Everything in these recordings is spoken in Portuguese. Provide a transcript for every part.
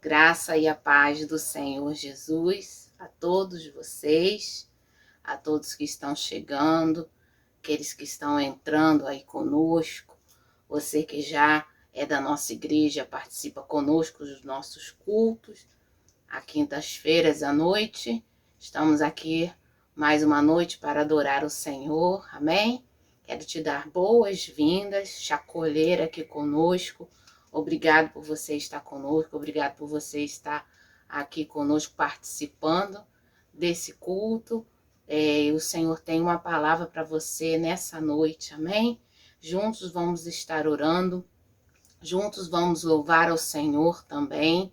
graça e a paz do Senhor Jesus a todos vocês, a todos que estão chegando, aqueles que estão entrando aí conosco, você que já é da nossa igreja, participa conosco dos nossos cultos, às quintas-feiras à noite. Estamos aqui mais uma noite para adorar o Senhor, amém? Quero te dar boas-vindas, te acolher aqui conosco. Obrigado por você estar conosco, obrigado por você estar aqui conosco participando desse culto. O Senhor tem uma palavra para você nessa noite, amém? Juntos vamos estar orando, juntos vamos louvar ao Senhor também,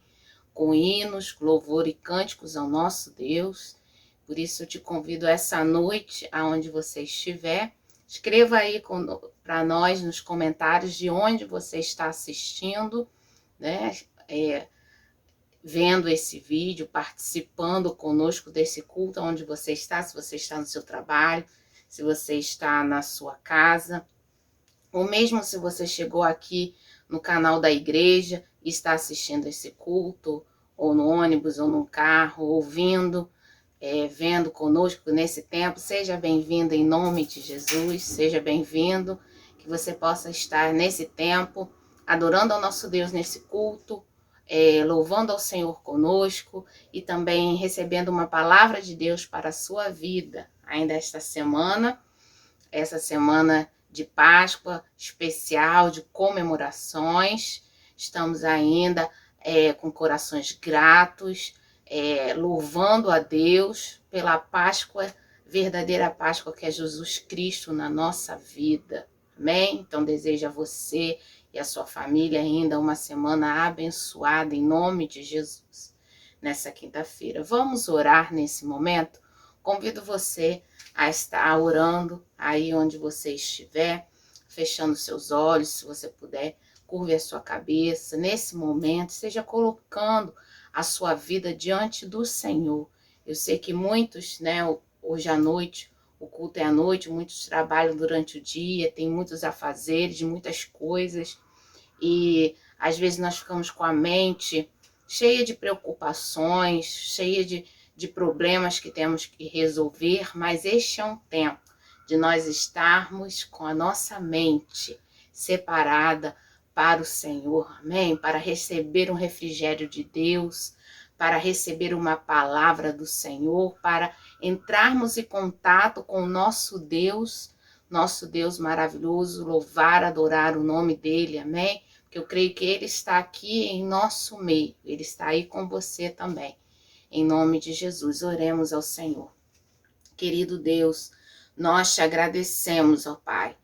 com hinos, louvor e cânticos ao nosso Deus. Por isso eu te convido essa noite, aonde você estiver, escreva aí para nós nos comentários de onde você está assistindo, né? Vendo esse vídeo, participando conosco desse culto, onde você está, se você está no seu trabalho, se você está na sua casa, ou mesmo se você chegou aqui no canal da igreja e está assistindo esse culto, ou no ônibus, ou no carro, ouvindo, vendo conosco nesse tempo, seja bem-vindo em nome de Jesus, seja bem-vindo, que você possa estar nesse tempo, adorando ao nosso Deus nesse culto, louvando ao Senhor conosco e também recebendo uma palavra de Deus para a sua vida, ainda esta semana, essa semana de Páscoa especial, de comemorações. Estamos ainda com corações gratos, louvando a Deus pela Páscoa, verdadeira Páscoa que é Jesus Cristo na nossa vida. Amém? Então desejo a você e a sua família ainda uma semana abençoada em nome de Jesus. Nessa quinta-feira, vamos orar nesse momento? Convido você a estar orando aí onde você estiver, fechando seus olhos, se você puder, curve a sua cabeça. Nesse momento, esteja colocando a sua vida diante do Senhor. Eu sei que muitos, né, hoje à noite, o culto é à noite, muitos trabalham durante o dia, tem muitos afazeres, muitas coisas, e às vezes nós ficamos com a mente cheia de preocupações, cheia de problemas que temos que resolver, mas este é um tempo de nós estarmos com a nossa mente separada para o Senhor, amém? Para receber um refrigério de Deus, para receber uma palavra do Senhor, para entrarmos em contato com o nosso Deus maravilhoso, louvar, adorar o nome dele, amém? Porque eu creio que ele está aqui em nosso meio, ele está aí com você também. Em nome de Jesus, oremos ao Senhor. Querido Deus, nós te agradecemos, ó Pai,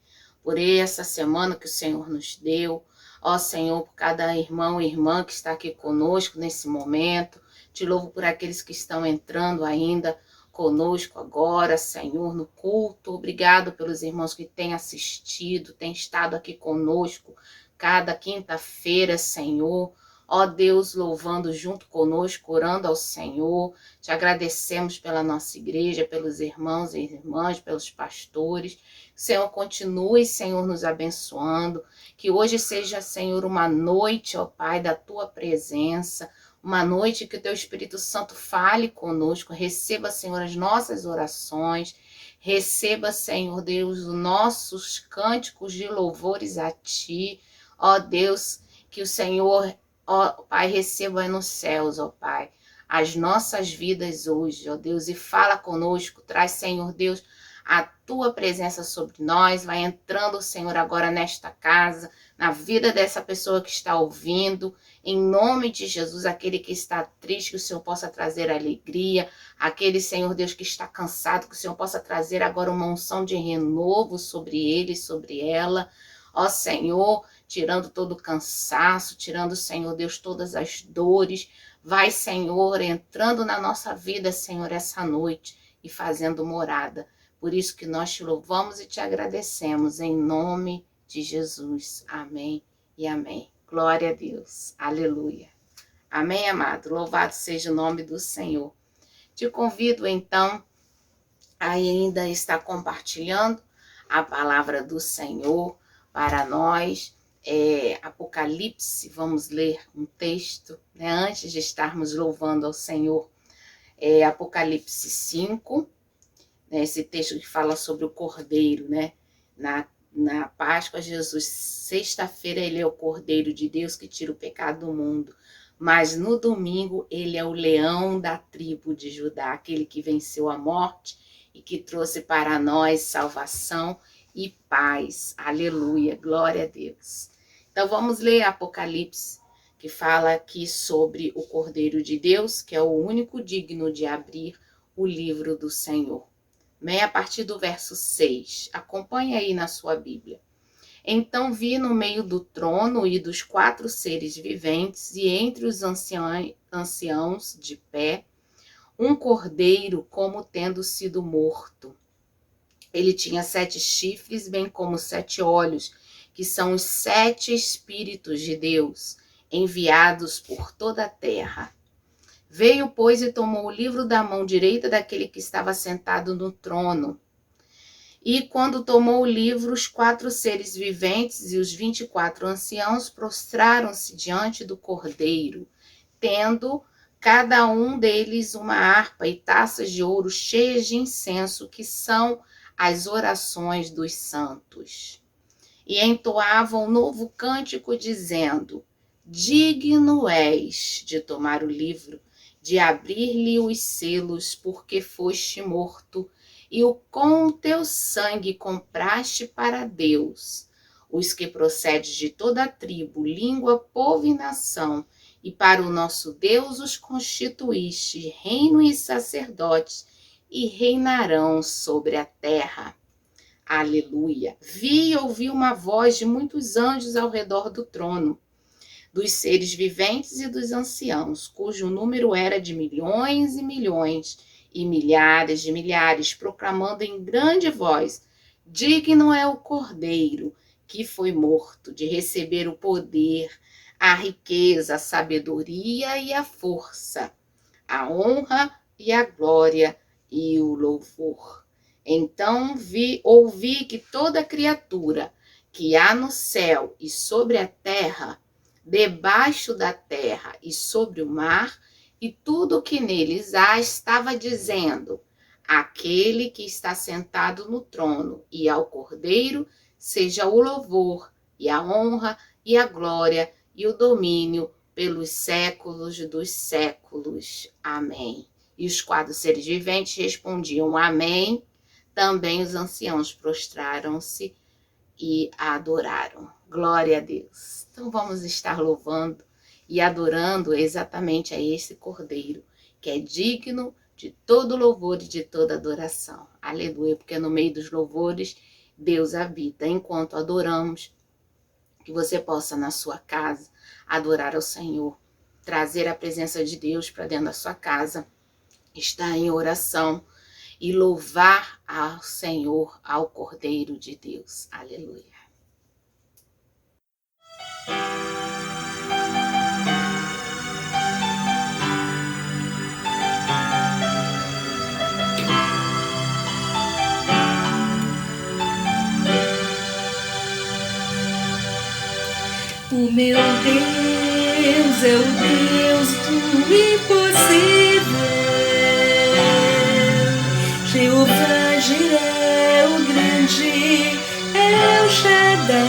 por essa semana que o Senhor nos deu. Ó Senhor, por cada irmão e irmã que está aqui conosco nesse momento. Te louvo por aqueles que estão entrando ainda conosco agora, Senhor, no culto. Obrigado pelos irmãos que têm assistido, têm estado aqui conosco cada quinta-feira, Senhor. Ó Deus, louvando junto conosco, orando ao Senhor. Te agradecemos pela nossa igreja, pelos irmãos e irmãs, pelos pastores. Senhor, continue, Senhor, nos abençoando. Que hoje seja, Senhor, uma noite, ó Pai, da Tua presença. Uma noite que o Teu Espírito Santo fale conosco. Receba, Senhor, as nossas orações. Receba, Senhor Deus, os nossos cânticos de louvores a Ti. Ó Deus, que o Senhor, ó Pai, receba nos céus, ó Pai, as nossas vidas hoje, ó Deus, e fala conosco, traz, Senhor Deus, a Tua presença sobre nós, vai entrando, Senhor, agora nesta casa, na vida dessa pessoa que está ouvindo, em nome de Jesus, aquele que está triste, que o Senhor possa trazer alegria, aquele, Senhor Deus, que está cansado, que o Senhor possa trazer agora uma unção de renovo sobre ele, sobre ela, ó Senhor, tirando todo o cansaço, tirando, Senhor Deus, todas as dores. Vai, Senhor, entrando na nossa vida, Senhor, essa noite e fazendo morada. Por isso que nós te louvamos e te agradecemos, em nome de Jesus. Amém e amém. Glória a Deus. Aleluia. Amém, amado. Louvado seja o nome do Senhor. Te convido, então, a ainda estar compartilhando a palavra do Senhor para nós. Apocalipse, vamos ler um texto, né, antes de estarmos louvando ao Senhor. Apocalipse 5, né, esse texto que fala sobre o Cordeiro, né? Na Páscoa, Jesus, sexta-feira, ele é o Cordeiro de Deus que tira o pecado do mundo. Mas no domingo, ele é o leão da tribo de Judá, aquele que venceu a morte e que trouxe para nós salvação e paz. Aleluia, glória a Deus. Então vamos ler Apocalipse, que fala aqui sobre o Cordeiro de Deus, que é o único digno de abrir o livro do Senhor. A partir do verso 6, acompanha aí na sua Bíblia. Então vi no meio do trono e dos 4 seres viventes e entre os anciãos de pé, um cordeiro como tendo sido morto. Ele tinha 7 chifres, bem como 7 olhos, que são os 7 Espíritos de Deus, enviados por toda a terra. Veio, pois, e tomou o livro da mão direita daquele que estava sentado no trono. E quando tomou o livro, os 4 seres viventes e os 24 anciãos prostraram-se diante do Cordeiro, tendo cada um deles uma harpa e taças de ouro cheias de incenso, que são as orações dos santos. E entoavam um novo cântico, dizendo: digno és de tomar o livro, de abrir-lhe os selos, porque foste morto, e com o teu sangue compraste para Deus os que procedem de toda a tribo, língua, povo e nação, e para o nosso Deus os constituíste reino e sacerdotes, e reinarão sobre a terra. Aleluia! Vi e ouvi uma voz de muitos anjos ao redor do trono, dos seres viventes e dos anciãos, cujo número era de milhões e milhões, e milhares de milhares, proclamando em grande voz: digno é o Cordeiro que foi morto de receber o poder, a riqueza, a sabedoria e a força, a honra e a glória e o louvor. Então ouvi que toda criatura que há no céu e sobre a terra, debaixo da terra e sobre o mar, e tudo o que neles há, estava dizendo: aquele que está sentado no trono e ao Cordeiro, seja o louvor e a honra e a glória e o domínio pelos séculos dos séculos. Amém. E os 4 seres viventes respondiam: amém. Também os anciãos prostraram-se e adoraram. Glória a Deus. Então vamos estar louvando e adorando exatamente a esse Cordeiro, que é digno de todo louvor e de toda adoração. Aleluia, porque no meio dos louvores Deus habita. Enquanto adoramos, que você possa na sua casa adorar ao Senhor, trazer a presença de Deus para dentro da sua casa, estar em oração e louvar ao Senhor, ao Cordeiro de Deus. Aleluia. O meu Deus é o Deus do impossível. Jeová Jireh, o grande El Shaddai,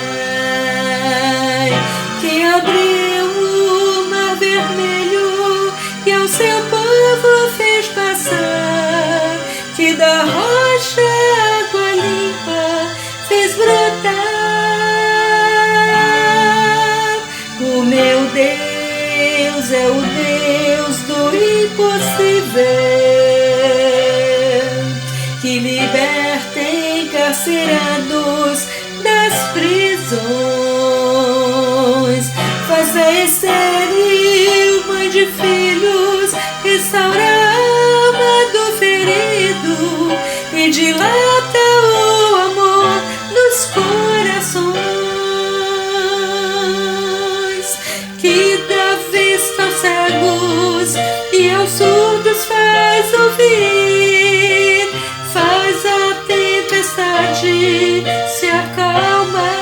que abriu o mar vermelho e ao seu povo fez passar, que da rocha água limpa fez brotar. O meu Deus é o Deus do impossível, que liberta encarcerados das prisões, faz a estéril mãe de filhos, restaura a alma do ferido e dilata o amor nos corações, que dá vista aos cegos e aos surdos faz ouvir, faz a tempestade se acalmar.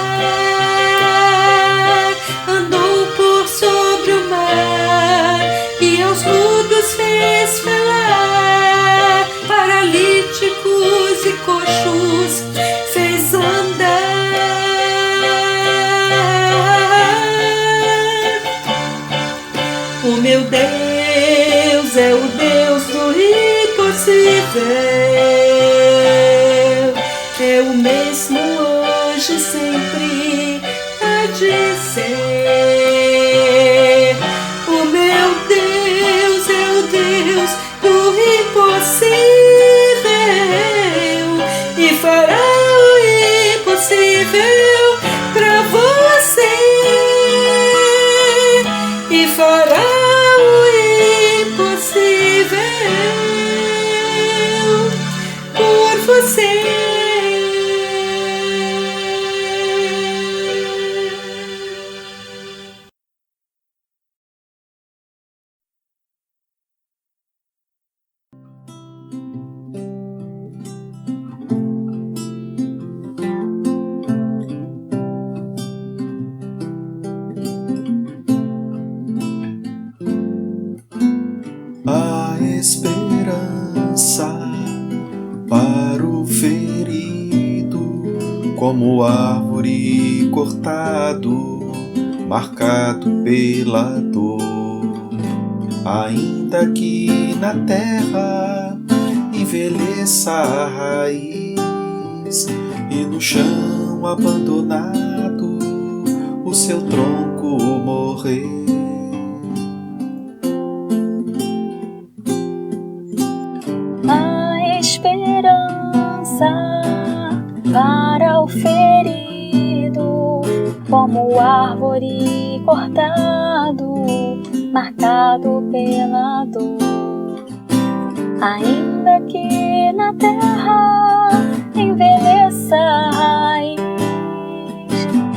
meu Deus é o Deus do impossível. É o mesmo hoje e sempre há de ser. O meu Deus é o Deus do impossível e fará o impossível pra você. E fará o impossível por você. A esperança para o ferido, como árvore cortado, marcado pela dor. Ainda que na terra envelheça a raiz e no chão abandonado o seu tronco morrer. A esperança para o ferido, como árvore cortado, marcado pela dor. Ainda que na terra envelheça a raiz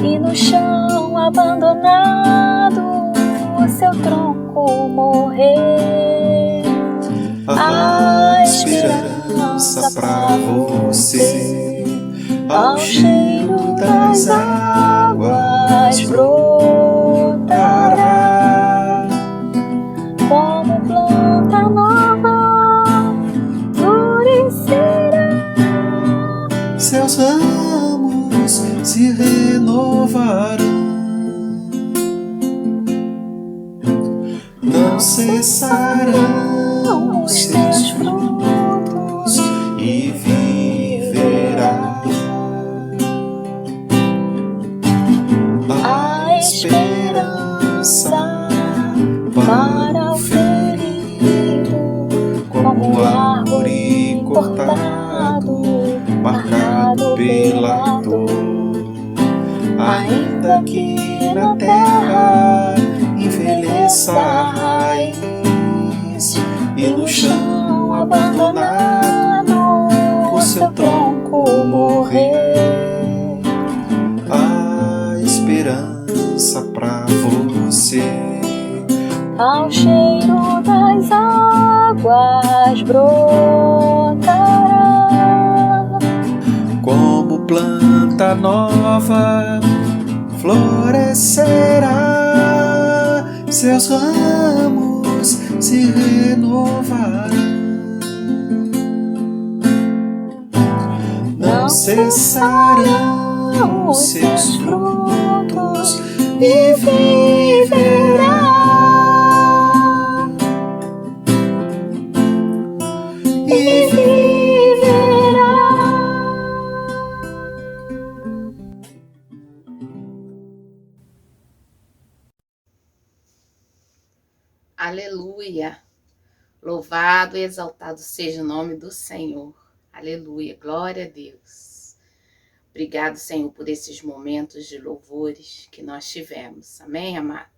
e no chão abandonado o seu tronco morrer. A esperança pra você, ao cheiro das águas brotará, como planta nova florescerá. Seus ramos se renovarão, não cessarão os seus frutos e viverá. A esperança para o ferido, como árvore cortado, marcado pela dor. Ainda que na terra envelheça a raiz e no chão abandonado o seu tronco morrer. A esperança pra você, ao cheiro das águas brotará, como planta nova florescerá. Seus ramos se renovarão, não cessarão os seus frutos e viverá. E viverá. Aleluia! Louvado e exaltado seja o nome do Senhor. Aleluia! Glória a Deus. Obrigado, Senhor, por esses momentos de louvores que nós tivemos. Amém, amado?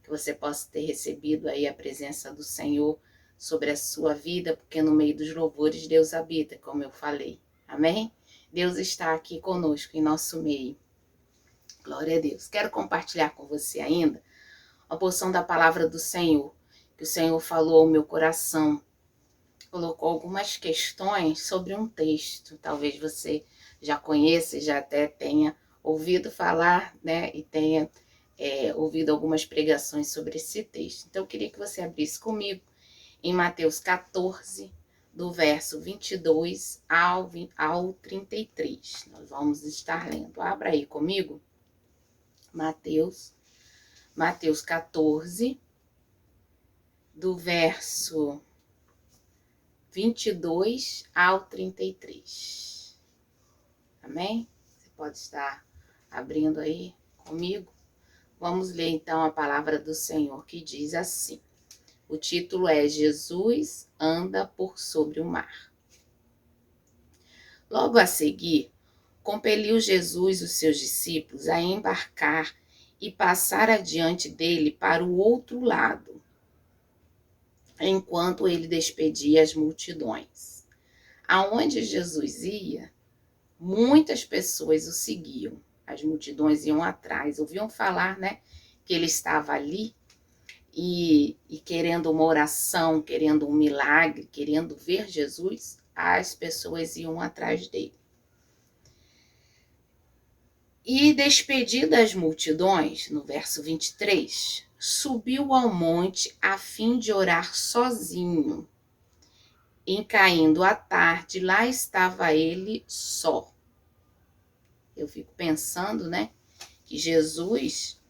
Que você possa ter recebido aí a presença do Senhor sobre a sua vida, porque no meio dos louvores Deus habita, como eu falei. Amém? Deus está aqui conosco, em nosso meio. Glória a Deus. Quero compartilhar com você ainda uma porção da palavra do Senhor, que o Senhor falou ao meu coração. Colocou algumas questões sobre um texto. Talvez você já conheça, já até tenha ouvido falar, né? E tenha ouvido algumas pregações sobre esse texto. Então eu queria que você abrisse comigo em Mateus 14, do verso 22 ao 33. Nós vamos estar lendo. Abra aí comigo. Mateus 14, do verso 22 ao 33. Amém? Você pode estar abrindo aí comigo. Vamos ler então a palavra do Senhor, que diz assim. O título é Jesus anda por sobre o mar. Logo a seguir, compeliu Jesus os seus discípulos a embarcar e passar adiante dele para o outro lado, enquanto ele despedia as multidões. Aonde Jesus ia, muitas pessoas o seguiam. As multidões iam atrás, ouviam falar, né, que ele estava ali e querendo uma oração, querendo um milagre, querendo ver Jesus, as pessoas iam atrás dele. E despedidas as multidões, no verso 23, subiu ao monte a fim de orar sozinho. Em caindo a tarde, lá estava ele só. Eu fico pensando, né, que Jesus,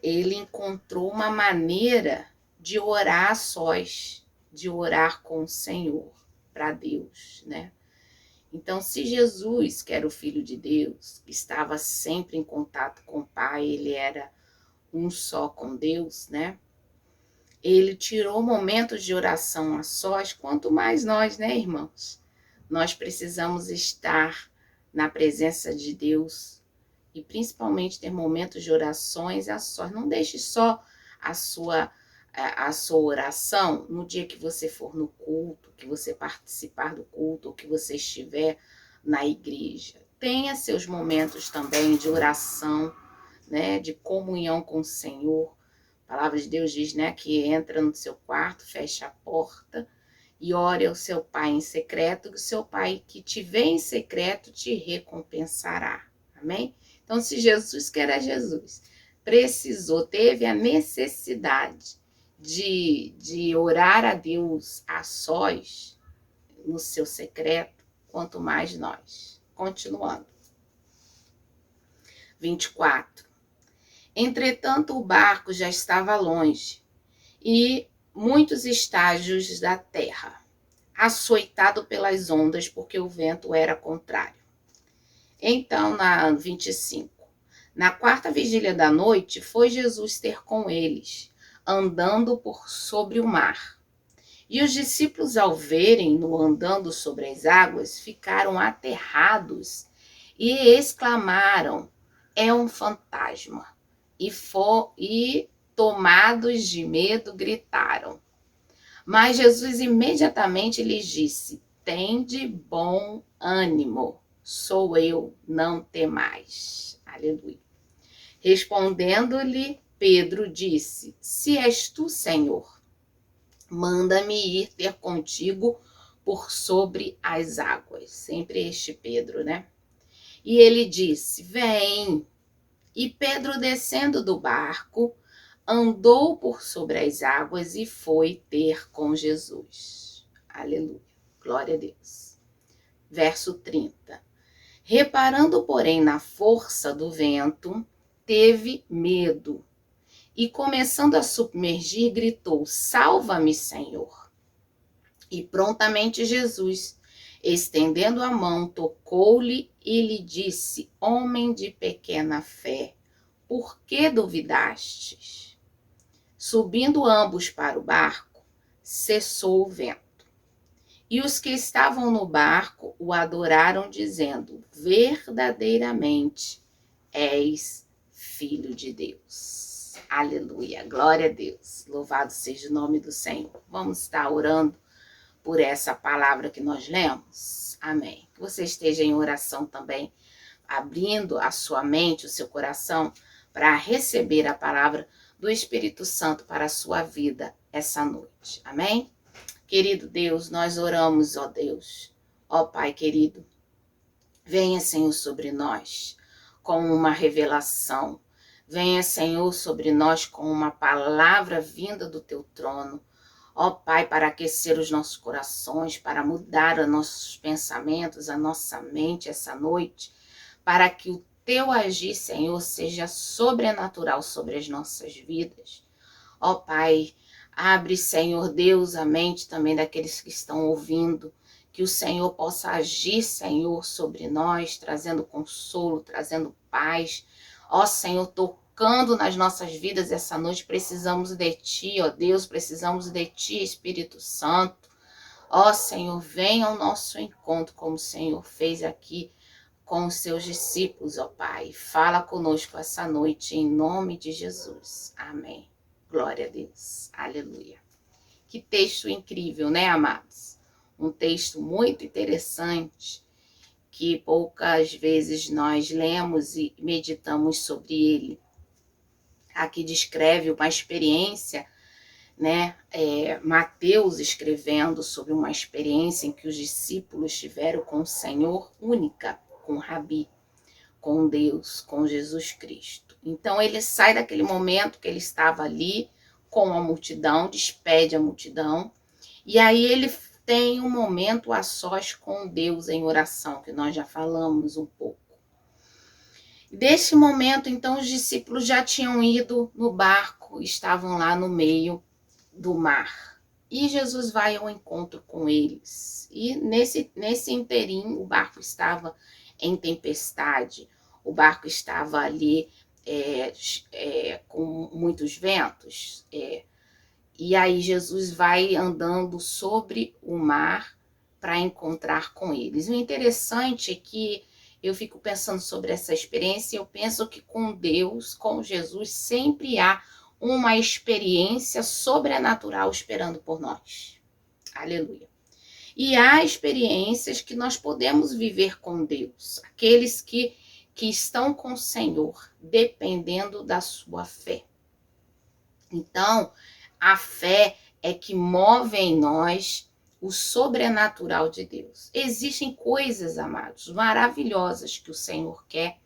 ele encontrou uma maneira de orar a sós, de orar com o Senhor, para Deus, né? Então, se Jesus, que era o Filho de Deus, estava sempre em contato com o Pai, ele era um só com Deus, né? Ele tirou momentos de oração a sós, quanto mais nós, né, irmãos? Nós precisamos estar na presença de Deus e principalmente ter momentos de orações a sós. Não deixe só a sua oração no dia que você for no culto, que você participar do culto, ou que você estiver na igreja. Tenha seus momentos também de oração, né, de comunhão com o Senhor. A palavra de Deus diz, né, que entra no seu quarto, fecha a porta e ore ao seu pai em secreto, que o seu pai que te vê em secreto te recompensará. Amém? Então, se Jesus, que era Jesus, teve a necessidade de orar a Deus a sós, no seu secreto, quanto mais nós. Continuando. 24. Entretanto, o barco já estava longe e muitos estágios da terra, açoitado pelas ondas, porque o vento era contrário. Então, na 25, na quarta vigília da noite, foi Jesus ter com eles, andando por sobre o mar. E os discípulos, ao verem-no andando sobre as águas, ficaram aterrados e exclamaram, é um fantasma. E tomados de medo, gritaram. Mas Jesus imediatamente lhes disse, tende bom ânimo, sou eu, não temais. Aleluia. Respondendo-lhe, Pedro disse, se és tu, Senhor, manda-me ir ter contigo por sobre as águas. Sempre este Pedro, né? E ele disse, vem. E Pedro, descendo do barco, andou por sobre as águas e foi ter com Jesus. Aleluia. Glória a Deus. Verso 30. Reparando, porém, na força do vento, teve medo. E começando a submergir, gritou, salva-me, Senhor. E prontamente Jesus, estendendo a mão, tocou-lhe e lhe disse, homem de pequena fé, por que duvidastes? Subindo ambos para o barco, cessou o vento. E os que estavam no barco o adoraram, dizendo, verdadeiramente és Filho de Deus. Aleluia, glória a Deus. Louvado seja o nome do Senhor. Vamos estar orando por essa palavra que nós lemos. Amém. Que você esteja em oração também, abrindo a sua mente, o seu coração, para receber a palavra do Espírito Santo para a sua vida essa noite. Amém? Querido Deus, nós oramos, ó Deus, ó Pai querido, venha, Senhor, sobre nós com uma revelação, venha, Senhor, sobre nós com uma palavra vinda do teu trono, ó Pai, para aquecer os nossos corações, para mudar os nossos pensamentos, a nossa mente essa noite, para que o teu agir, Senhor, seja sobrenatural sobre as nossas vidas. Ó Pai, Abre, Senhor Deus, a mente também daqueles que estão ouvindo, que o Senhor possa agir, Senhor, sobre nós, trazendo consolo, trazendo paz. Ó Senhor, tocando nas nossas vidas essa noite, precisamos de Ti, ó Deus, precisamos de Ti, Espírito Santo. Ó Senhor, venha ao nosso encontro, como o Senhor fez aqui com os seus discípulos, ó Pai. Fala conosco essa noite, em nome de Jesus. Amém. Glória a Deus. Aleluia. Que texto incrível, né, amados? Um texto muito interessante, que poucas vezes nós lemos e meditamos sobre ele. Aqui descreve uma experiência, né? Mateus escrevendo sobre uma experiência em que os discípulos tiveram com o Senhor, única, com o Rabi, com Deus, com Jesus Cristo. Então ele sai daquele momento que ele estava ali com a multidão, despede a multidão, e aí ele tem um momento a sós com Deus em oração, que nós já falamos um pouco. Desse momento, então, os discípulos já tinham ido no barco, estavam lá no meio do mar. E Jesus vai ao encontro com eles. E nesse inteirinho, o barco estava em tempestade, o barco estava ali com muitos ventos. E aí Jesus vai andando sobre o mar para encontrar com eles. O interessante é que eu fico pensando sobre essa experiência, eu penso que com Deus, com Jesus, sempre há uma experiência sobrenatural esperando por nós. Aleluia. E há experiências que nós podemos viver com Deus, aqueles que estão com o Senhor, dependendo da sua fé. Então, a fé é que move em nós o sobrenatural de Deus. Existem coisas, amados, maravilhosas que o Senhor quer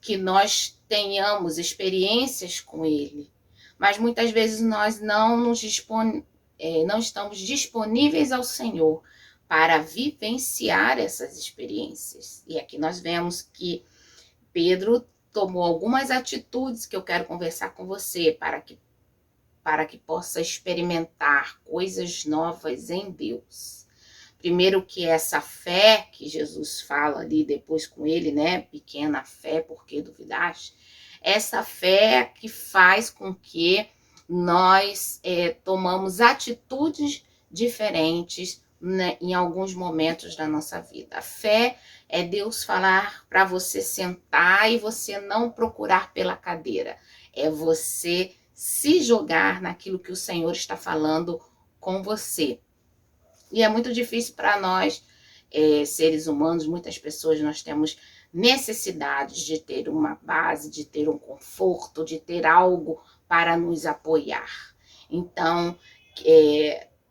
que nós tenhamos experiências com Ele. Mas muitas vezes nós não estamos disponíveis ao Senhor para vivenciar essas experiências. E aqui nós vemos que Pedro tomou algumas atitudes que eu quero conversar com você para que possa experimentar coisas novas em Deus. Primeiro que essa fé que Jesus fala ali depois com ele, né? Pequena fé, por que duvidaste? Essa fé que faz com que nós tomamos atitudes diferentes, né, em alguns momentos da nossa vida. A fé é Deus falar para você sentar e você não procurar pela cadeira. É você se jogar naquilo que o Senhor está falando com você. E é muito difícil para nós, seres humanos, muitas pessoas, nós temos necessidades de ter uma base, de ter um conforto, de ter algo para nos apoiar. Então,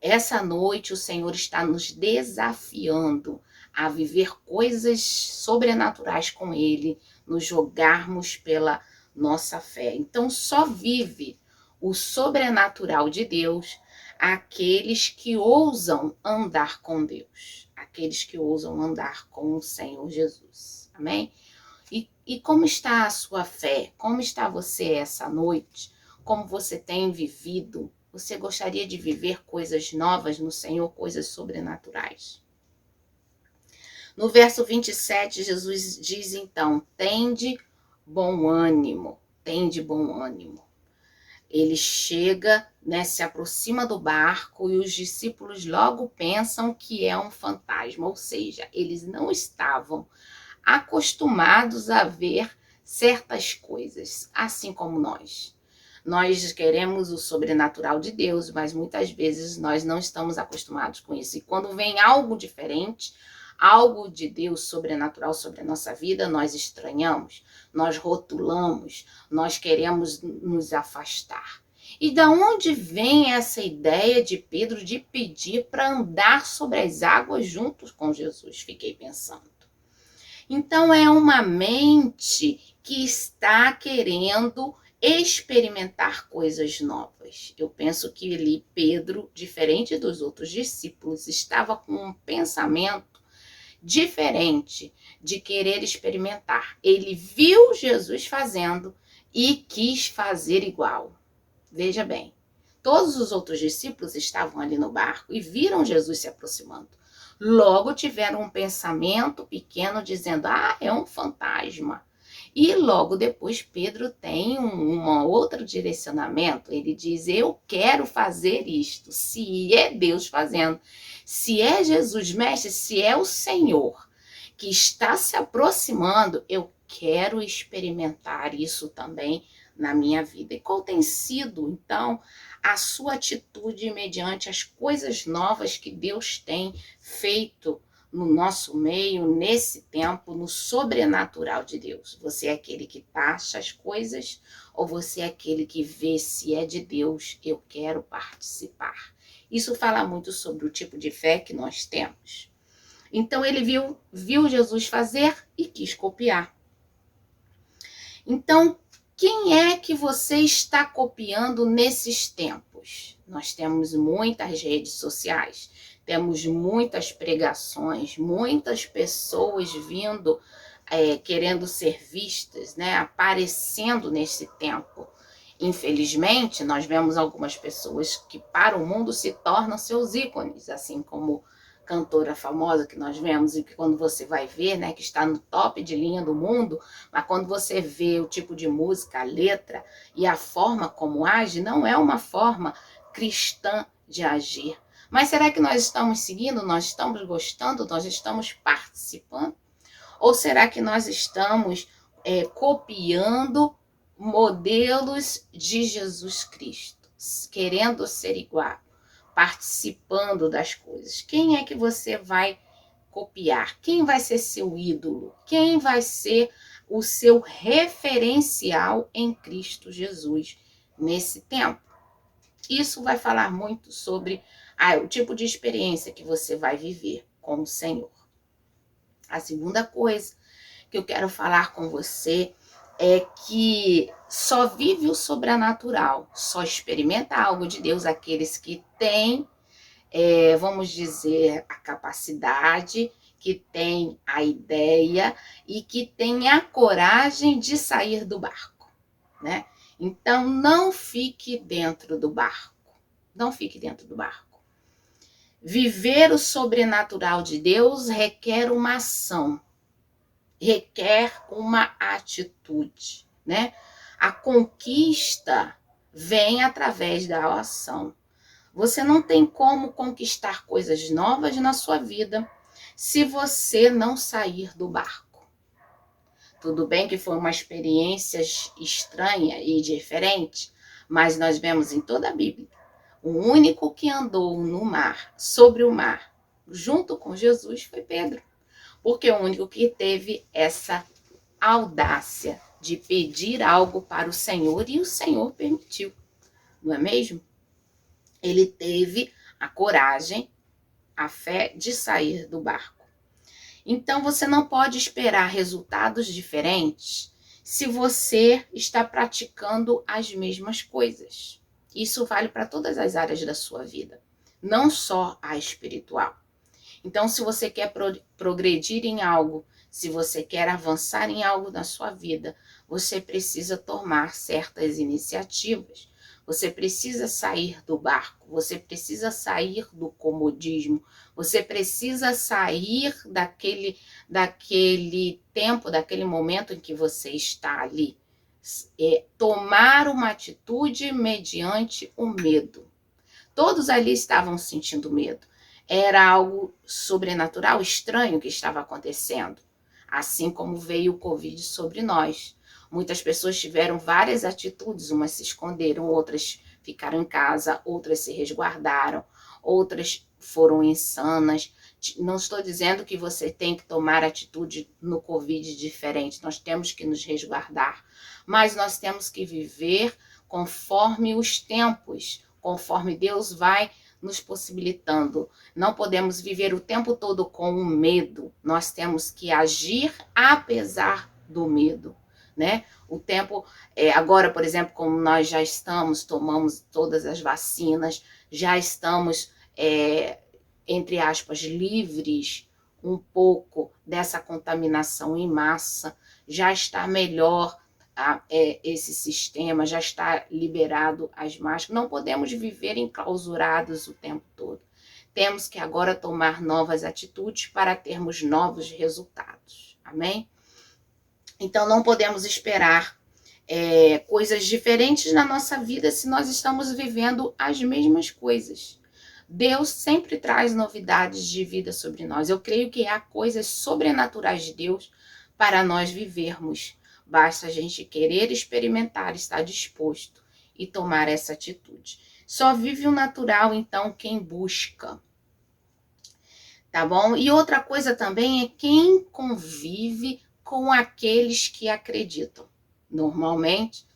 essa noite o Senhor está nos desafiando a viver coisas sobrenaturais com Ele, nos jogarmos pela nossa fé. Então, só vive o sobrenatural de Deus aqueles que ousam andar com Deus, aqueles que ousam andar com o Senhor Jesus. Amém? E como está a sua fé? Como está você essa noite? Como você tem vivido? Você gostaria de viver coisas novas no Senhor, coisas sobrenaturais? No verso 27, Jesus diz então, tende bom ânimo, tende bom ânimo. Ele chega, né, se aproxima do barco e os discípulos logo pensam que é um fantasma, ou seja, eles não estavam acostumados a ver certas coisas, assim como nós. Nós queremos o sobrenatural de Deus, mas muitas vezes nós não estamos acostumados com isso. E quando vem algo diferente, algo de Deus sobrenatural sobre a nossa vida, nós estranhamos, nós rotulamos, nós queremos nos afastar. E da onde vem essa ideia de Pedro de pedir para andar sobre as águas juntos com Jesus? Fiquei pensando. Então é uma mente que está querendo experimentar coisas novas. Eu penso que ali Pedro, diferente dos outros discípulos, estava com um pensamento diferente de querer experimentar. Ele viu Jesus fazendo e quis fazer igual. Veja bem, Todos os outros discípulos estavam ali no barco e viram Jesus se aproximando. Logo tiveram um pensamento pequeno dizendo, é um fantasma. E logo depois Pedro tem um outro direcionamento. Ele diz, eu quero fazer isto. Se é Deus fazendo, se é Jesus, mestre, se é o Senhor que está se aproximando, eu quero experimentar isso também na minha vida. E qual tem sido, então, a sua atitude mediante as coisas novas que Deus tem feito no nosso meio, nesse tempo, no sobrenatural de Deus? Você é aquele que taxa as coisas ou você é aquele que vê se é de Deus, eu quero participar? Isso fala muito sobre o tipo de fé que nós temos. Então ele viu Jesus fazer e quis copiar. Então, quem é que você está copiando nesses tempos? Nós temos muitas redes sociais, temos muitas pregações, muitas pessoas vindo, querendo ser vistas, né, aparecendo nesse tempo. Infelizmente, nós vemos algumas pessoas que para o mundo se tornam seus ícones, assim como cantora famosa que nós vemos e que quando você vai ver, né, que está no top de linha do mundo, mas quando você vê o tipo de música, a letra e a forma como age, não é uma forma cristã de agir. Mas será que nós estamos seguindo, nós estamos gostando, nós estamos participando? Ou será que nós estamos copiando modelos de Jesus Cristo, querendo ser igual, participando das coisas? Quem é que você vai copiar? Quem vai ser seu ídolo? Quem vai ser o seu referencial em Cristo Jesus nesse tempo? Isso vai falar muito sobre o tipo de experiência que você vai viver com o Senhor. A segunda coisa que eu quero falar com você é que só vive o sobrenatural, só experimenta algo de Deus aqueles que têm, vamos dizer, a capacidade, que têm a ideia e que têm a coragem de sair do barco, né? Então, não fique dentro do barco, não fique dentro do barco. Viver o sobrenatural de Deus requer uma ação, requer uma atitude, né? A conquista vem através da ação. Você não tem como conquistar coisas novas na sua vida se você não sair do barco. Tudo bem que foi uma experiência estranha e diferente, mas nós vemos em toda a Bíblia, o único que andou no mar, sobre o mar, junto com Jesus foi Pedro. Porque o único que teve essa audácia de pedir algo para o Senhor e o Senhor permitiu, não é mesmo? Ele teve a coragem, a fé de sair do barco. Então você não pode esperar resultados diferentes se você está praticando as mesmas coisas. Isso vale para todas as áreas da sua vida, não só a espiritual. Então, se você quer progredir em algo, se você quer avançar em algo na sua vida, você precisa tomar certas iniciativas. Você precisa sair do barco, você precisa sair do comodismo, você precisa sair daquele tempo, daquele momento em que você está ali. Tomar uma atitude mediante o medo. Todos ali estavam sentindo medo. Era algo sobrenatural, estranho que estava acontecendo. Assim como veio o Covid sobre nós. Muitas pessoas tiveram várias atitudes, umas se esconderam, outras ficaram em casa, outras se resguardaram, outras foram insanas. Não estou dizendo que você tem que tomar atitude no Covid diferente, nós temos que nos resguardar, mas nós temos que viver conforme os tempos, conforme Deus vai nos possibilitando. Não podemos viver o tempo todo com o medo. Nós temos que agir apesar do medo, né? O tempo, agora, por exemplo, como nós já tomamos todas as vacinas, já estamos, entre aspas, livres um pouco dessa contaminação em massa, já está melhor esse sistema, já está liberado as máscaras. Não podemos viver enclausurados o tempo todo. Temos que agora tomar novas atitudes para termos novos resultados. Amém? Então, não podemos esperar coisas diferentes na nossa vida se nós estamos vivendo as mesmas coisas. Deus sempre traz novidades de vida sobre nós. Eu creio que há coisas sobrenaturais de Deus para nós vivermos. Basta a gente querer experimentar, estar disposto e tomar essa atitude. Só vive o natural, então, quem busca. Tá bom? E outra coisa também é quem convive com aqueles que acreditam. Normalmente,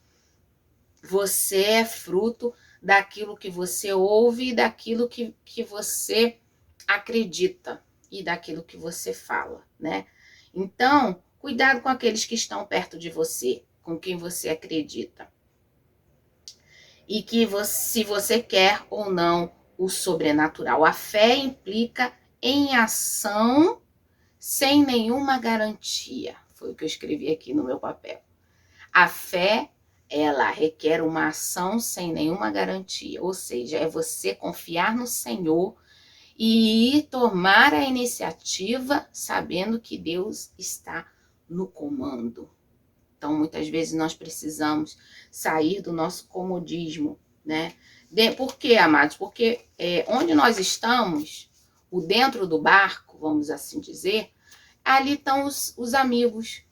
você é fruto daquilo que você ouve e daquilo que você acredita e daquilo que você fala, né? Então, cuidado com aqueles que estão perto de você, com quem você acredita. E que se você quer ou não o sobrenatural. A fé implica em ação sem nenhuma garantia. Foi o que eu escrevi aqui no meu papel. A fé, ela requer uma ação sem nenhuma garantia. Ou seja, é você confiar no Senhor e tomar a iniciativa sabendo que Deus está no comando. Então, muitas vezes nós precisamos sair do nosso comodismo, né? Por quê, amados? Porque onde nós estamos, o dentro do barco, vamos assim dizer, ali estão os amigos,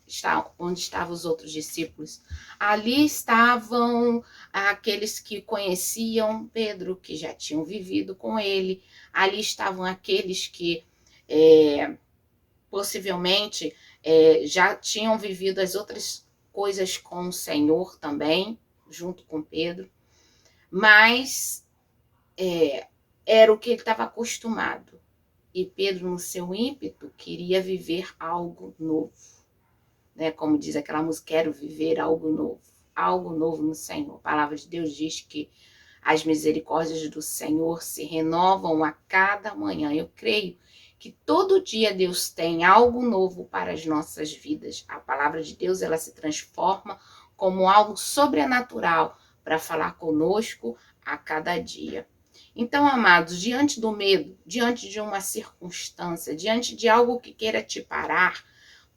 onde estavam os outros discípulos. Ali estavam aqueles que conheciam Pedro, que já tinham vivido com ele. Ali estavam aqueles que possivelmente já tinham vivido as outras coisas com o Senhor também, junto com Pedro. Mas era o que ele estava acostumado. E Pedro, no seu ímpeto, queria viver algo novo. Né? Como diz aquela música, quero viver algo novo no Senhor. A palavra de Deus diz que as misericórdias do Senhor se renovam a cada manhã. Eu creio que todo dia Deus tem algo novo para as nossas vidas. A palavra de Deus, ela se transforma como algo sobrenatural para falar conosco a cada dia. Então, amados, diante do medo, diante de uma circunstância, diante de algo que queira te parar,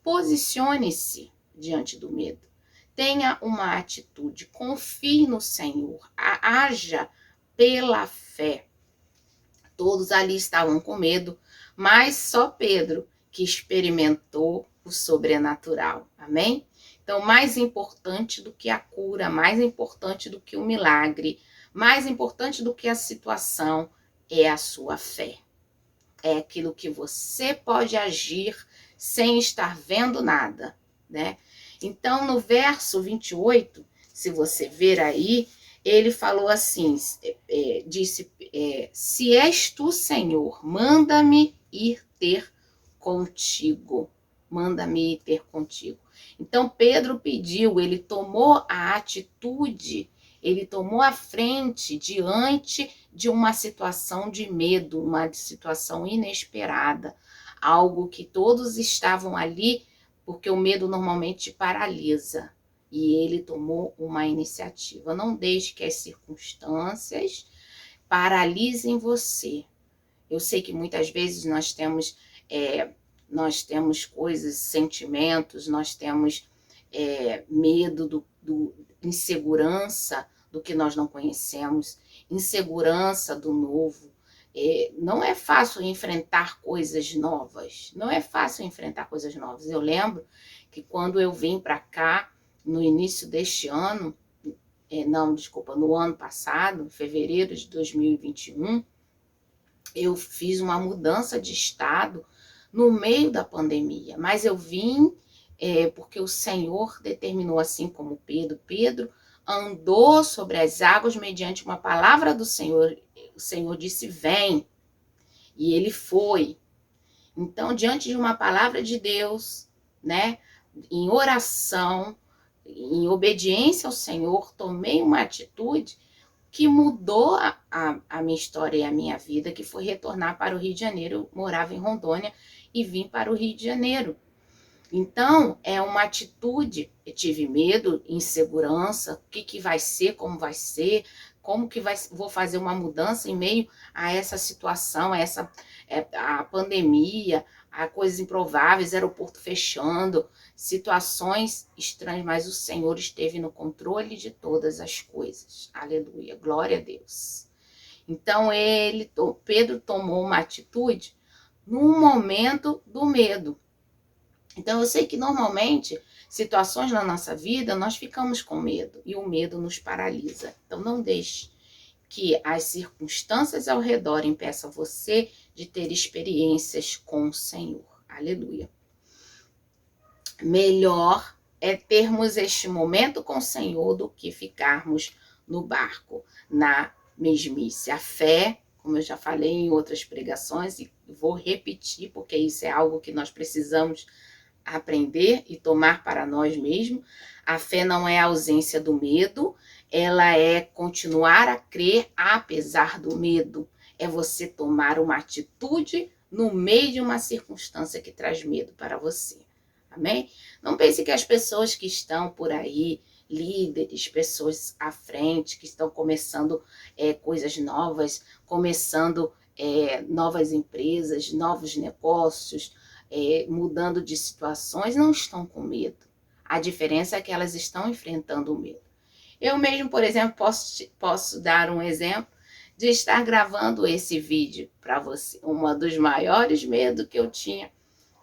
posicione-se diante do medo. Tenha uma atitude, confie no Senhor, haja pela fé. Todos ali estavam com medo, mas só Pedro que experimentou o sobrenatural. Amém? Então, mais importante do que a cura, mais importante do que o milagre, mais importante do que a situação é a sua fé. É aquilo que você pode agir sem estar vendo nada, né? Então, no verso 28, se você ver aí, ele falou assim, disse, se és tu, Senhor, manda-me ir ter contigo. Manda-me ir ter contigo. Então, Pedro pediu, ele tomou a atitude, ele tomou a frente diante de uma situação de medo, uma situação inesperada, algo que todos estavam ali, porque o medo normalmente paralisa. E ele tomou uma iniciativa. Não deixe que as circunstâncias paralisem você. Eu sei que muitas vezes nós temos coisas, sentimentos, nós temos medo, insegurança do que nós não conhecemos, insegurança do novo. Não é fácil enfrentar coisas novas. Não é fácil enfrentar coisas novas. Eu lembro que quando eu vim para cá, no início deste ano, no ano passado, em fevereiro de 2021, eu fiz uma mudança de estado no meio da pandemia. Mas eu vim porque o Senhor determinou, assim como Pedro. Pedro andou sobre as águas mediante uma palavra do Senhor. O Senhor disse, vem. E ele foi. Então, diante de uma palavra de Deus, né, em oração, em obediência ao Senhor, tomei uma atitude que mudou a minha história e a minha vida, que foi retornar para o Rio de Janeiro. Eu morava em Rondônia e vim para o Rio de Janeiro. Então, é uma atitude. Eu tive medo, insegurança, o que vai ser, como que vou fazer uma mudança em meio a essa situação, a pandemia, a coisas improváveis, aeroporto fechando, situações estranhas, mas o Senhor esteve no controle de todas as coisas. Aleluia, glória a Deus. Então, Pedro tomou uma atitude no momento do medo. Então, eu sei que normalmente, situações na nossa vida, nós ficamos com medo e o medo nos paralisa. Então, não deixe que as circunstâncias ao redor impeçam você de ter experiências com o Senhor. Aleluia. Melhor é termos este momento com o Senhor do que ficarmos no barco, na mesmice. A fé, como eu já falei em outras pregações, e vou repetir, porque isso é algo que nós precisamos aprender e tomar para nós mesmos. A fé não é a ausência do medo, ela é continuar a crer apesar do medo. É você tomar uma atitude no meio de uma circunstância que traz medo para você. Amém? Não pense que as pessoas que estão por aí, líderes, pessoas à frente, que estão começando coisas novas, começando novas empresas, novos negócios, mudando de situações, não estão com medo. A diferença é que elas estão enfrentando o medo. Eu mesmo, por exemplo, posso dar um exemplo de estar gravando esse vídeo para você. Um dos maiores medos que eu tinha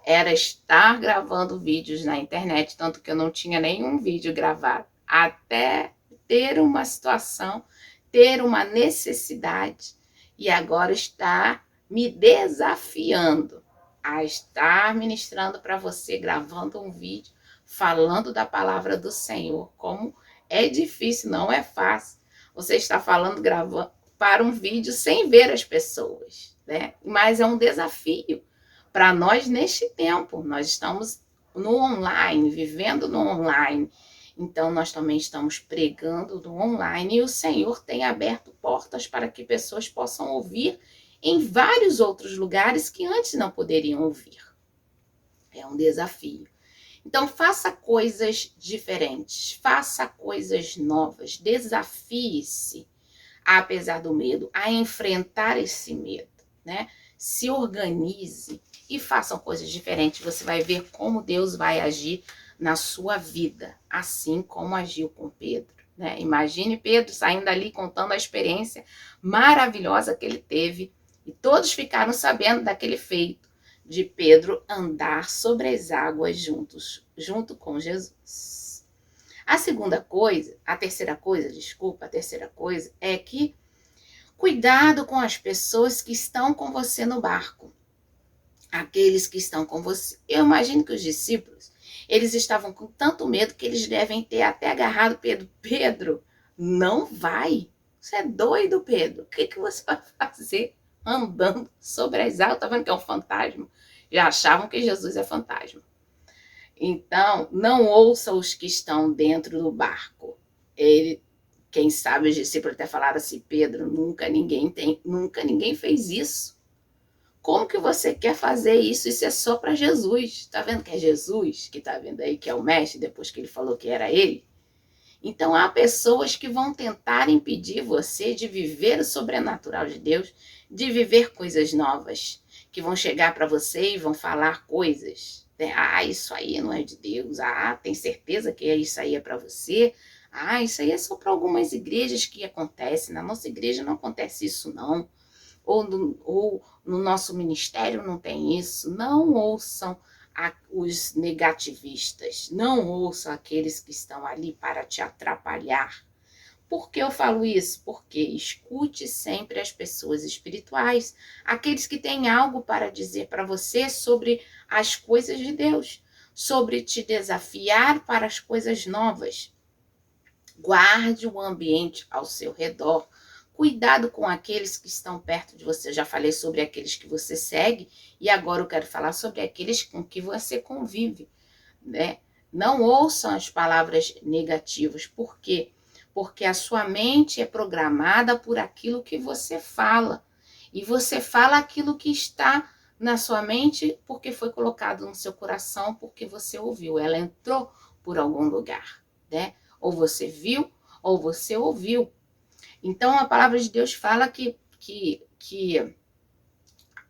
era estar gravando vídeos na internet, tanto que eu não tinha nenhum vídeo gravado, até ter uma situação, ter uma necessidade, e agora está me desafiando a estar ministrando para você, gravando um vídeo, falando da palavra do Senhor. Como é difícil, não é fácil. Você está falando, gravando para um vídeo sem ver as pessoas, né? Mas é um desafio para nós neste tempo. Nós estamos no online, vivendo no online. Então, nós também estamos pregando no online e o Senhor tem aberto portas para que pessoas possam ouvir em vários outros lugares que antes não poderiam ouvir. É um desafio. Então, faça coisas diferentes, faça coisas novas, desafie-se, apesar do medo, a enfrentar esse medo, né? Se organize e façam coisas diferentes. Você vai ver como Deus vai agir na sua vida, assim como agiu com Pedro, né? Imagine Pedro saindo dali contando a experiência maravilhosa que ele teve e todos ficaram sabendo daquele feito de Pedro andar sobre as águas junto com Jesus. A terceira coisa é que cuidado com as pessoas que estão com você no barco. Aqueles que estão com você. Eu imagino que os discípulos, eles estavam com tanto medo que eles devem ter até agarrado Pedro. Pedro, não vai. Você é doido, Pedro. O que você vai fazer andando sobre as águas? Tá vendo que é um fantasma? Já achavam que Jesus é fantasma. Então, não ouça os que estão dentro do barco. Quem sabe os discípulos até falaram assim, Pedro, nunca ninguém fez isso. Como que você quer fazer isso? Isso é só para Jesus. Tá vendo que é Jesus que tá vendo aí, que é o mestre, depois que ele falou que era ele? Então, há pessoas que vão tentar impedir você de viver o sobrenatural de Deus, de viver coisas novas, que vão chegar para você e vão falar coisas. Isso aí não é de Deus. Tem certeza que isso aí é para você? Isso aí é só para algumas igrejas que acontece. Na nossa igreja não acontece isso, não. Ou no nosso ministério não tem isso. Não ouçam os negativistas. Não ouçam aqueles que estão ali para te atrapalhar. Por que eu falo isso? Porque escute sempre as pessoas espirituais, aqueles que têm algo para dizer para você sobre as coisas de Deus, sobre te desafiar para as coisas novas. Guarde o ambiente ao seu redor. Cuidado com aqueles que estão perto de você. Eu já falei sobre aqueles que você segue e agora eu quero falar sobre aqueles com que você convive, né? Não ouçam as palavras negativas. Por quê? Porque a sua mente é programada por aquilo que você fala. E você fala aquilo que está na sua mente porque foi colocado no seu coração, porque você ouviu, ela entrou por algum lugar, né? Ou você viu, ou você ouviu. Então, a palavra de Deus fala que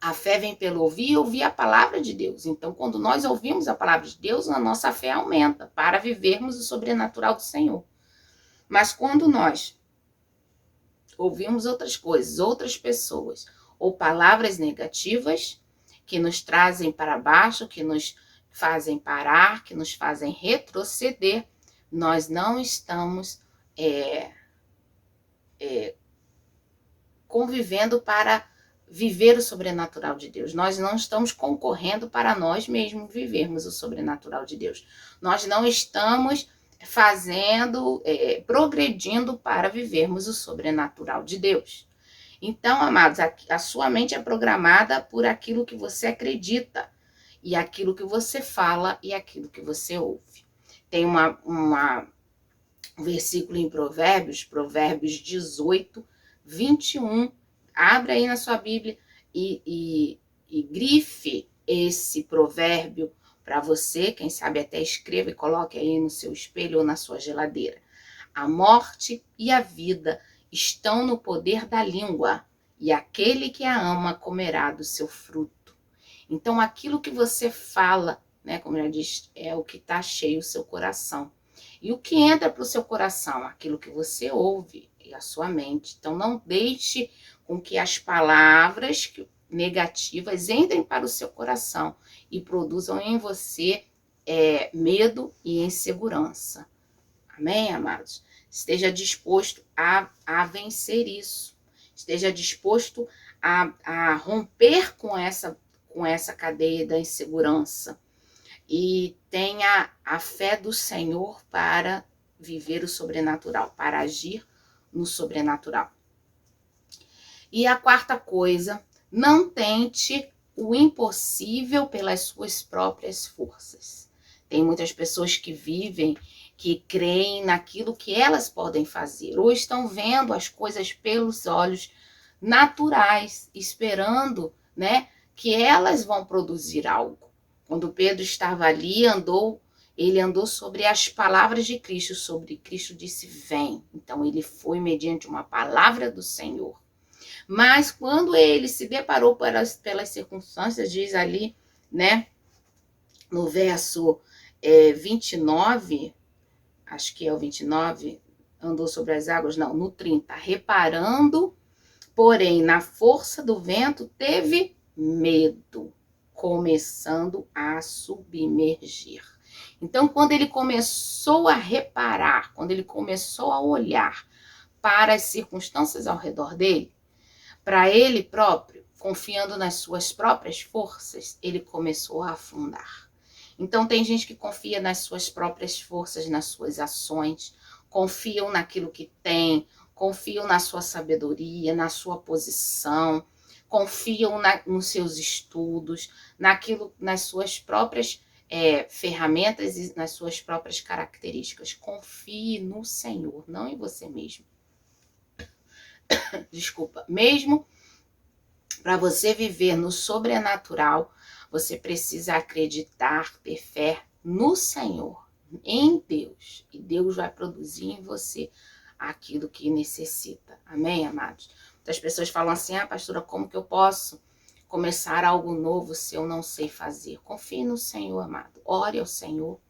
a fé vem pelo ouvir e ouvir a palavra de Deus. Então, quando nós ouvimos a palavra de Deus, a nossa fé aumenta para vivermos o sobrenatural do Senhor. Mas quando nós ouvimos outras coisas, outras pessoas, ou palavras negativas que nos trazem para baixo, que nos fazem parar, que nos fazem retroceder, nós não estamos convivendo para viver o sobrenatural de Deus. Nós não estamos concorrendo para nós mesmos vivermos o sobrenatural de Deus. Nós não estamos progredindo para vivermos o sobrenatural de Deus. Então, amados, a sua mente é programada por aquilo que você acredita, e aquilo que você fala, e aquilo que você ouve. Tem um versículo em Provérbios 18, 21, abre aí na sua Bíblia e grife esse provérbio para você, quem sabe até escreva e coloque aí no seu espelho ou na sua geladeira. A morte e a vida estão no poder da língua, e aquele que a ama comerá do seu fruto. Então, aquilo que você fala, né, como eu já disse, é o que está cheio o seu coração. E o que entra para o seu coração? Aquilo que você ouve e a sua mente. Então, não deixe com que as palavras negativas entrem para o seu coração e produzam em você medo e insegurança. Amém, amados? Esteja disposto a vencer isso. Esteja disposto a romper com essa cadeia da insegurança. E tenha a fé do Senhor para viver o sobrenatural, para agir no sobrenatural. E a quarta coisa, não tente o impossível pelas suas próprias forças. Tem muitas pessoas que vivem, que creem naquilo que elas podem fazer, ou estão vendo as coisas pelos olhos naturais, esperando, né, que elas vão produzir algo. Quando Pedro estava ali, ele andou sobre as palavras de Cristo, sobre Cristo disse, vem. Então, ele foi mediante uma palavra do Senhor. Mas, quando ele se deparou pelas circunstâncias, diz ali, né, no verso 29, acho que é o 29, andou sobre as águas, não, no 30, reparando, porém, na força do vento, teve medo, começando a submergir. Então, quando ele começou a reparar, quando ele começou a olhar para as circunstâncias ao redor dele, para ele próprio, confiando nas suas próprias forças, ele começou a afundar. Então, tem gente que confia nas suas próprias forças, nas suas ações, confiam naquilo que tem, confiam na sua sabedoria, na sua posição, confiam nos seus estudos, nas suas próprias ferramentas e nas suas próprias características. Confie no Senhor, não em você mesmo. Desculpa. Mesmo para você viver no sobrenatural, você precisa acreditar, ter fé no Senhor, em Deus. E Deus vai produzir em você aquilo que necessita. Amém, amados? Muitas pessoas falam assim, pastora, como que eu posso começar algo novo se eu não sei fazer? Confie no Senhor, amado. Ore ao Senhor.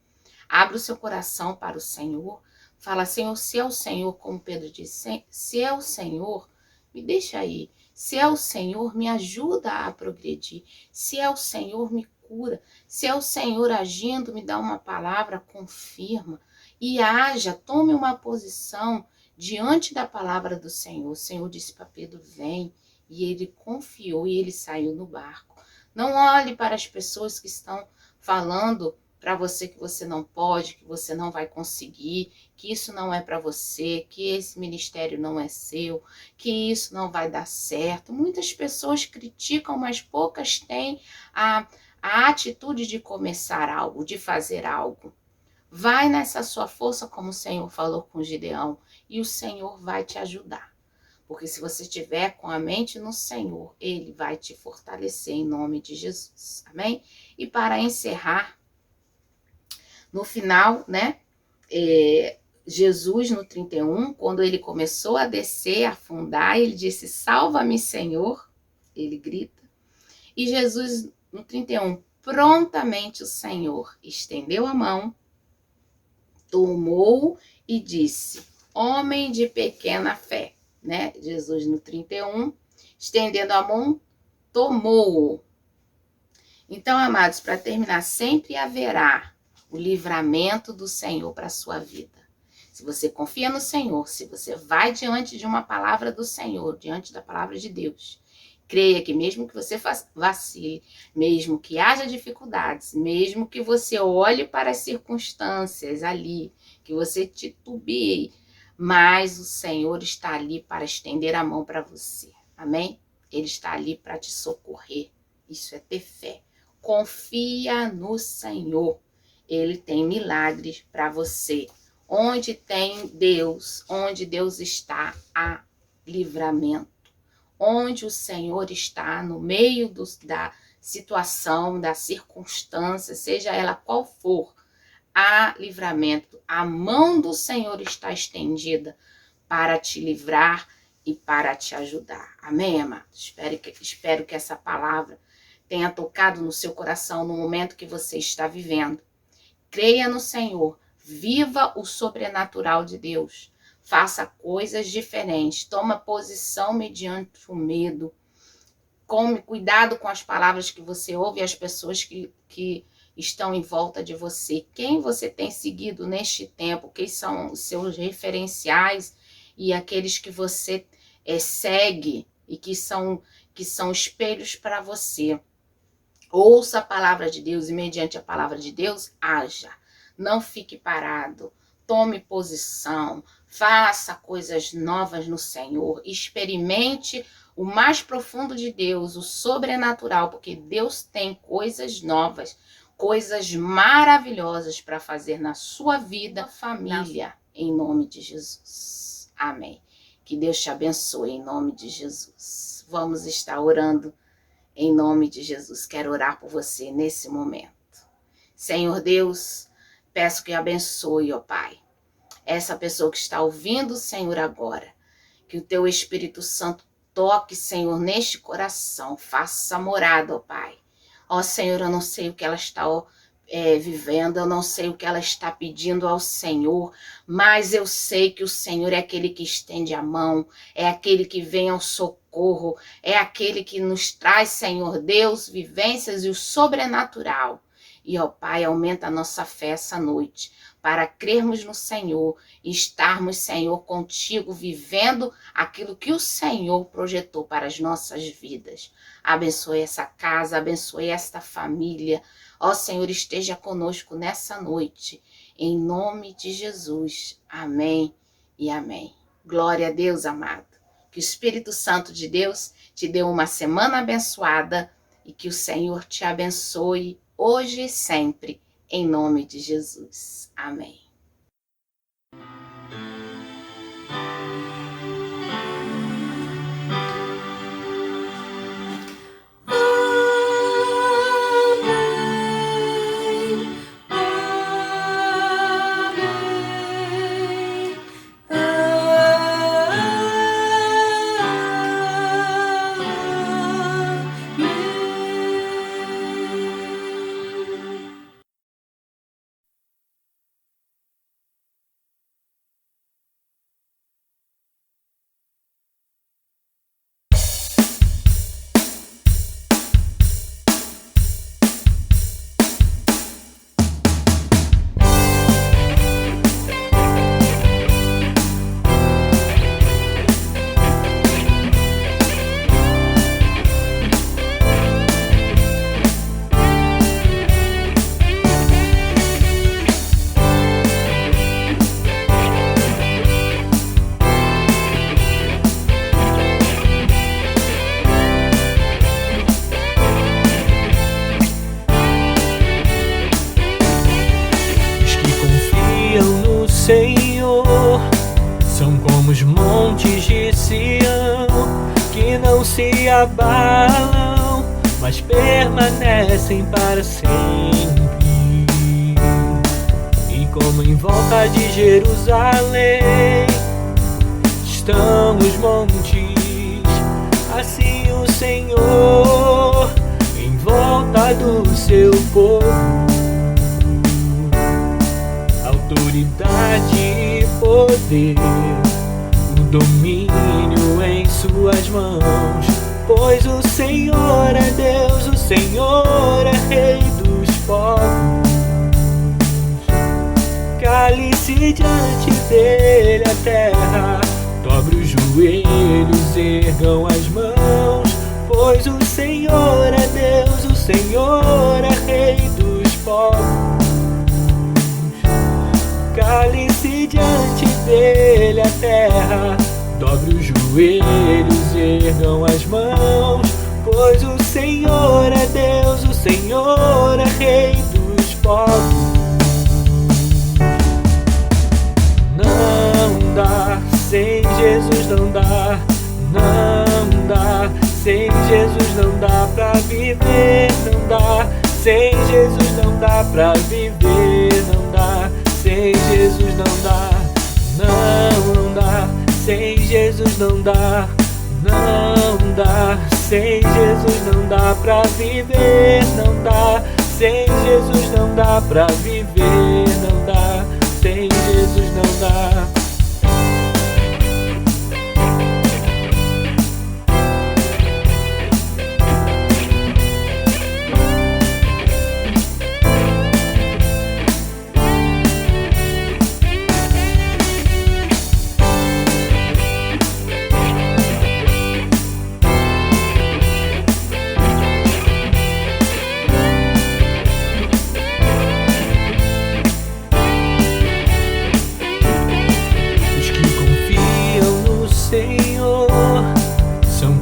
Abra o seu coração para o Senhor. Fala, Senhor, se é o Senhor, como Pedro disse, se é o Senhor, me deixa aí. Se é o Senhor, me ajuda a progredir. Se é o Senhor, me cura. Se é o Senhor agindo, me dá uma palavra, confirma. E haja, tome uma posição diante da palavra do Senhor. O Senhor disse para Pedro, vem. E ele confiou e ele saiu no barco. Não olhe para as pessoas que estão falando para você que você não pode, que você não vai conseguir, que isso não é para você, que esse ministério não é seu, que isso não vai dar certo. Muitas pessoas criticam, mas poucas têm a atitude de começar algo, de fazer algo. Vai nessa sua força, como o Senhor falou com Gideão, e o Senhor vai te ajudar. Porque se você estiver com a mente no Senhor, Ele vai te fortalecer em nome de Jesus. Amém? E para encerrar, no final, né? Jesus no 31, quando ele começou a descer, a afundar, ele disse, salva-me, Senhor. Ele grita. E Jesus no 31, prontamente o Senhor estendeu a mão, tomou e disse, homem de pequena fé, né? Jesus no 31, estendendo a mão, tomou-o. Então, amados, para terminar, sempre haverá o livramento do Senhor para a sua vida. Se você confia no Senhor, se você vai diante de uma palavra do Senhor, diante da palavra de Deus, creia que mesmo que você vacile, mesmo que haja dificuldades, mesmo que você olhe para as circunstâncias ali, que você titubie, mas o Senhor está ali para estender a mão para você. Amém? Ele está ali para te socorrer. Isso é ter fé. Confia no Senhor. Ele tem milagres para você. Onde tem Deus, onde Deus está, há livramento. Onde o Senhor está, no meio da situação, da circunstância, seja ela qual for, há livramento. A mão do Senhor está estendida para te livrar e para te ajudar. Amém, amados? Espero que essa palavra tenha tocado no seu coração no momento que você está vivendo. Creia no Senhor. Viva o sobrenatural de Deus. Faça coisas diferentes. Toma posição mediante o medo. Cuidado com as palavras que você ouve e as pessoas que estão em volta de você. Quem você tem seguido neste tempo? Quem são os seus referenciais e aqueles que você segue e que são espelhos para você? Ouça a palavra de Deus e mediante a palavra de Deus, haja. Não fique parado, tome posição, faça coisas novas no Senhor, experimente o mais profundo de Deus, o sobrenatural, porque Deus tem coisas novas, coisas maravilhosas para fazer na sua vida, família, em nome de Jesus. Amém. Que Deus te abençoe em nome de Jesus. Vamos estar orando em nome de Jesus. Quero orar por você nesse momento. Senhor Deus, peço que abençoe, ó Pai, essa pessoa que está ouvindo, Senhor, agora. Que o teu Espírito Santo toque, Senhor, neste coração. Faça morada, ó Pai. Ó Senhor, eu não sei o que ela está vivendo, eu não sei o que ela está pedindo ao Senhor, mas eu sei que o Senhor é aquele que estende a mão, é aquele que vem ao socorro, é aquele que nos traz, Senhor Deus, vivências e o sobrenatural. E, ó Pai, aumenta a nossa fé essa noite, para crermos no Senhor e estarmos, Senhor, contigo, vivendo aquilo que o Senhor projetou para as nossas vidas. Abençoe essa casa, abençoe esta família. Ó Senhor, esteja conosco nessa noite, em nome de Jesus. Amém e amém. Glória a Deus, amado. Que o Espírito Santo de Deus te dê uma semana abençoada e que o Senhor te abençoe hoje e sempre, em nome de Jesus. Amém. abalam, mas permanecem para sempre. E como em volta de Jerusalém estão os montes, assim o Senhor em volta do seu povo. Autoridade e poder, o domínio em suas mãos, pois o Senhor é Deus, o Senhor é Rei dos povos. Cale-se diante dele a terra, dobre os joelhos, ergam as mãos, pois o Senhor é Deus, o Senhor é Rei dos povos. Cale-se diante dele a terra, dobre os joelhos, ergam as mãos, pois o Senhor é Deus, o Senhor é Rei dos povos. Não dá, sem Jesus não dá, não dá, sem Jesus não dá pra viver, não dá, sem Jesus não dá pra viver, não dá, sem Jesus não dá, não dá, sem Jesus não dá, não dá, sem Jesus não dá pra viver, não dá, sem Jesus não dá pra viver, não dá, sem Jesus não dá.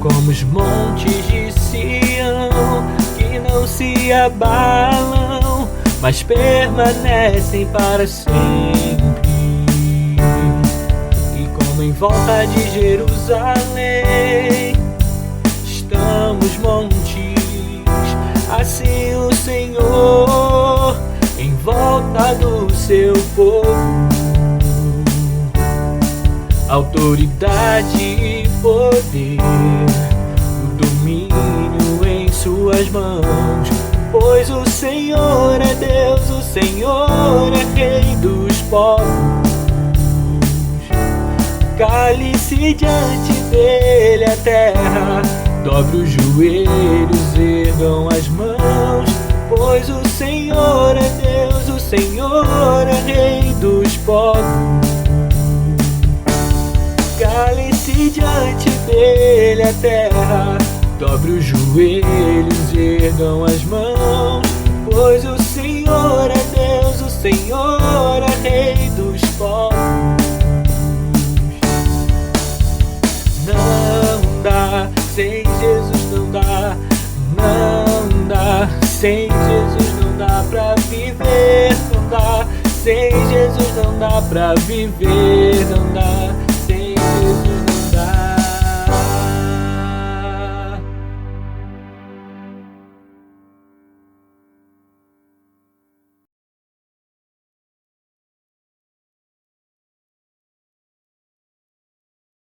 Como os montes de Sião, que não se abalam, mas permanecem para sempre. E como em volta de Jerusalém estão os montes, assim o Senhor em volta do seu povo. Autoridade e poder, o domínio em suas mãos, pois o Senhor é Deus, o Senhor é Rei dos povos. Cale-se diante dele a terra, dobre os joelhos, ergam as mãos, pois o Senhor é Deus, o Senhor é Rei dos povos. Cale-se diante dele a terra, dobre os joelhos, ergam as mãos, pois o Senhor é Deus, o Senhor é Rei dos povos. Não dá, sem Jesus não dá, não dá, sem Jesus não dá pra viver, não dá, sem Jesus não dá pra viver, não dá. Jesus